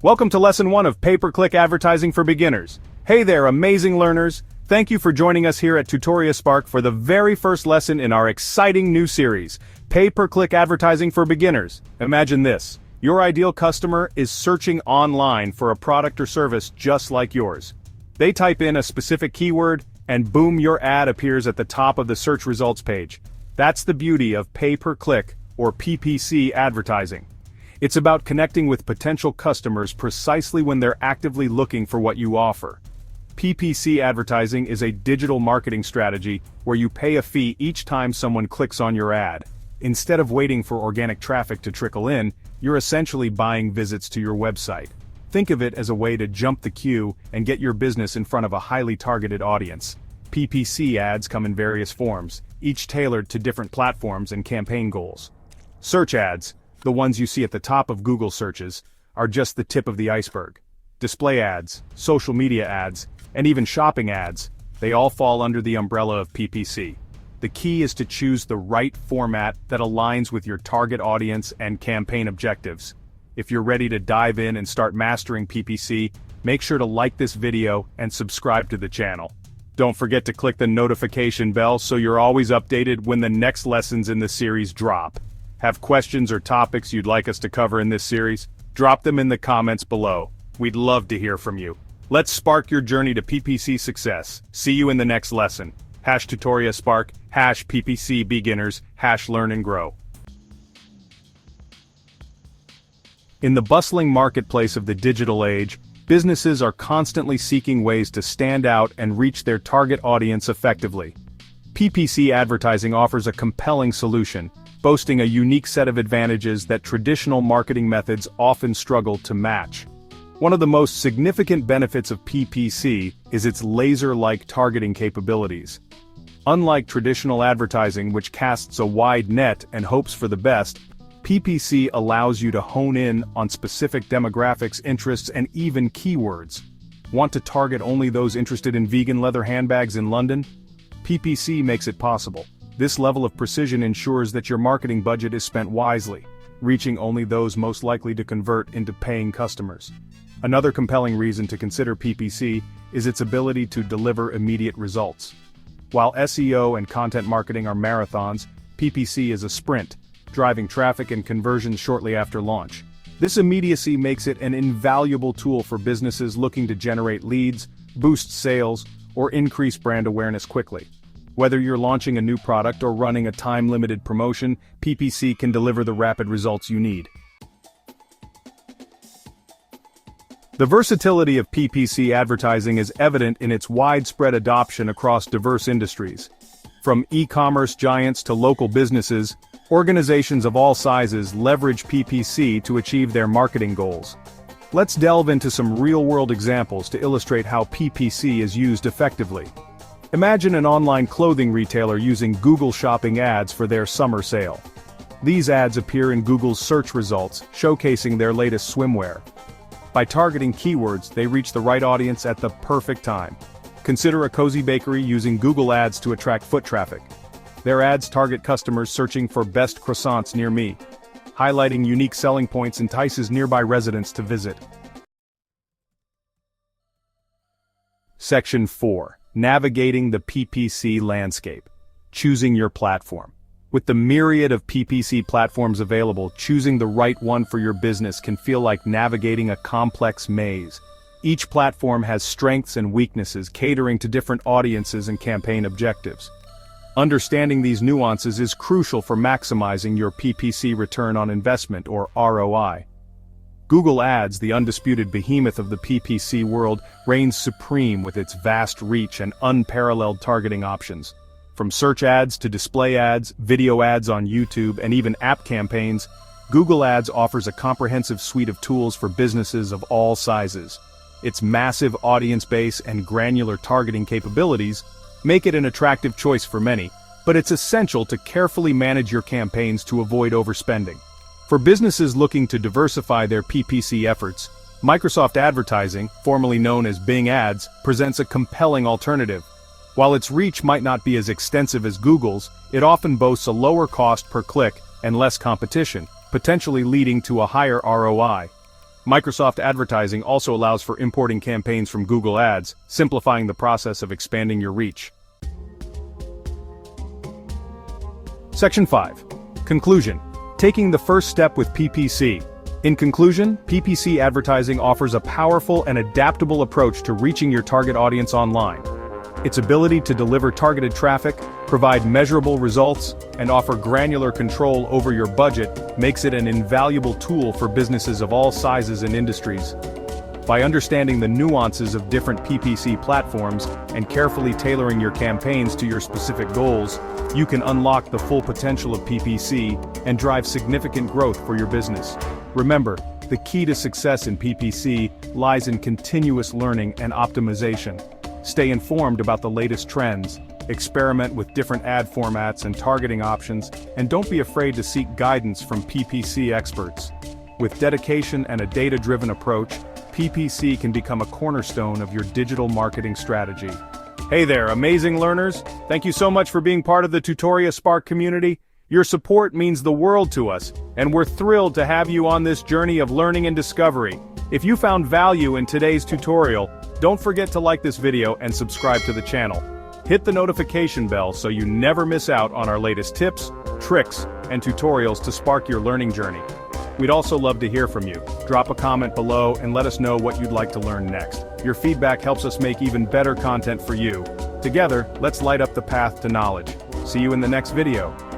Welcome to Lesson 1 of Pay-Per-Click Advertising for Beginners. Hey there, amazing learners! Thank you for joining us here at TutoriaSpark for the very first lesson in our exciting new series, Pay-Per-Click Advertising for Beginners. Imagine this. Your ideal customer is searching online for a product or service just like yours. They type in a specific keyword, and boom, your ad appears at the top of the search results page. That's the beauty of pay-per-click, or PPC advertising. It's about connecting with potential customers precisely when they're actively looking for what you offer. PPC advertising is a digital marketing strategy where you pay a fee each time someone clicks on your ad. Instead of waiting for organic traffic to trickle in, you're essentially buying visits to your website. Think of it as a way to jump the queue and get your business in front of a highly targeted audience. PPC ads come in various forms, each tailored to different platforms and campaign goals. Search ads, the ones you see at the top of Google searches, are just the tip of the iceberg. Display ads, social media ads, and even shopping ads, they all fall under the umbrella of PPC. The key is to choose the right format that aligns with your target audience and campaign objectives. If you're ready to dive in and start mastering PPC, make sure to like this video and subscribe to the channel. Don't forget to click the notification bell so you're always updated when the next lessons in the series drop. Have questions or topics you'd like us to cover in this series? Drop them in the comments below. We'd love to hear from you. Let's spark your journey to PPC success. See you in the next lesson. #TutoriaSpark, #PPC Beginners, #Learn and Grow. In the bustling marketplace of the digital age, businesses are constantly seeking ways to stand out and reach their target audience effectively. PPC advertising offers a compelling solution, boasting a unique set of advantages that traditional marketing methods often struggle to match. One of the most significant benefits of PPC is its laser-like targeting capabilities. Unlike traditional advertising, which casts a wide net and hopes for the best, PPC allows you to hone in on specific demographics, interests, and even keywords. Want to target only those interested in vegan leather handbags in London? PPC makes it possible. This level of precision ensures that your marketing budget is spent wisely, reaching only those most likely to convert into paying customers. Another compelling reason to consider PPC is its ability to deliver immediate results. While SEO and content marketing are marathons, PPC is a sprint, driving traffic and conversions shortly after launch. This immediacy makes it an invaluable tool for businesses looking to generate leads, boost sales, or increase brand awareness quickly. Whether you're launching a new product or running a time-limited promotion, PPC can deliver the rapid results you need. The versatility of PPC advertising is evident in its widespread adoption across diverse industries. From e-commerce giants to local businesses, organizations of all sizes leverage PPC to achieve their marketing goals. Let's delve into some real-world examples to illustrate how PPC is used effectively. Imagine an online clothing retailer using Google Shopping ads for their summer sale. These ads appear in Google's search results, showcasing their latest swimwear. By targeting keywords, they reach the right audience at the perfect time. Consider a cozy bakery using Google Ads to attract foot traffic. Their ads target customers searching for best croissants near me. Highlighting unique selling points entices nearby residents to visit. Section 4. Navigating the PPC landscape. Choosing your platform. With the myriad of PPC platforms available, choosing the right one for your business can feel like navigating a complex maze. Each platform has strengths and weaknesses, catering to different audiences and campaign objectives. Understanding these nuances is crucial for maximizing your PPC return on investment, or ROI. Google Ads, the undisputed behemoth of the PPC world, reigns supreme with its vast reach and unparalleled targeting options. From search ads to display ads, video ads on YouTube, and even app campaigns, Google Ads offers a comprehensive suite of tools for businesses of all sizes. Its massive audience base and granular targeting capabilities make it an attractive choice for many, but it's essential to carefully manage your campaigns to avoid overspending. For businesses looking to diversify their PPC efforts, Microsoft Advertising, formerly known as Bing Ads, presents a compelling alternative. While its reach might not be as extensive as Google's, it often boasts a lower cost per click and less competition, potentially leading to a higher ROI. Microsoft Advertising also allows for importing campaigns from Google Ads, simplifying the process of expanding your reach. Section 5. Conclusion. Taking the first step with PPC. In conclusion, PPC advertising offers a powerful and adaptable approach to reaching your target audience online. Its ability to deliver targeted traffic, provide measurable results, and offer granular control over your budget makes it an invaluable tool for businesses of all sizes and industries. By understanding the nuances of different PPC platforms and carefully tailoring your campaigns to your specific goals, you can unlock the full potential of PPC and drive significant growth for your business. Remember, the key to success in PPC lies in continuous learning and optimization. Stay informed about the latest trends, experiment with different ad formats and targeting options, and don't be afraid to seek guidance from PPC experts. With dedication and a data-driven approach, PPC can become a cornerstone of your digital marketing strategy. Hey there, amazing learners! Thank you so much for being part of the TutoriaSpark community. Your support means the world to us, and we're thrilled to have you on this journey of learning and discovery. If you found value in today's tutorial, don't forget to like this video and subscribe to the channel. Hit the notification bell so you never miss out on our latest tips, tricks, and tutorials to spark your learning journey. We'd also love to hear from you. Drop a comment below and let us know what you'd like to learn next. Your feedback helps us make even better content for you. Together, let's light up the path to knowledge. See you in the next video.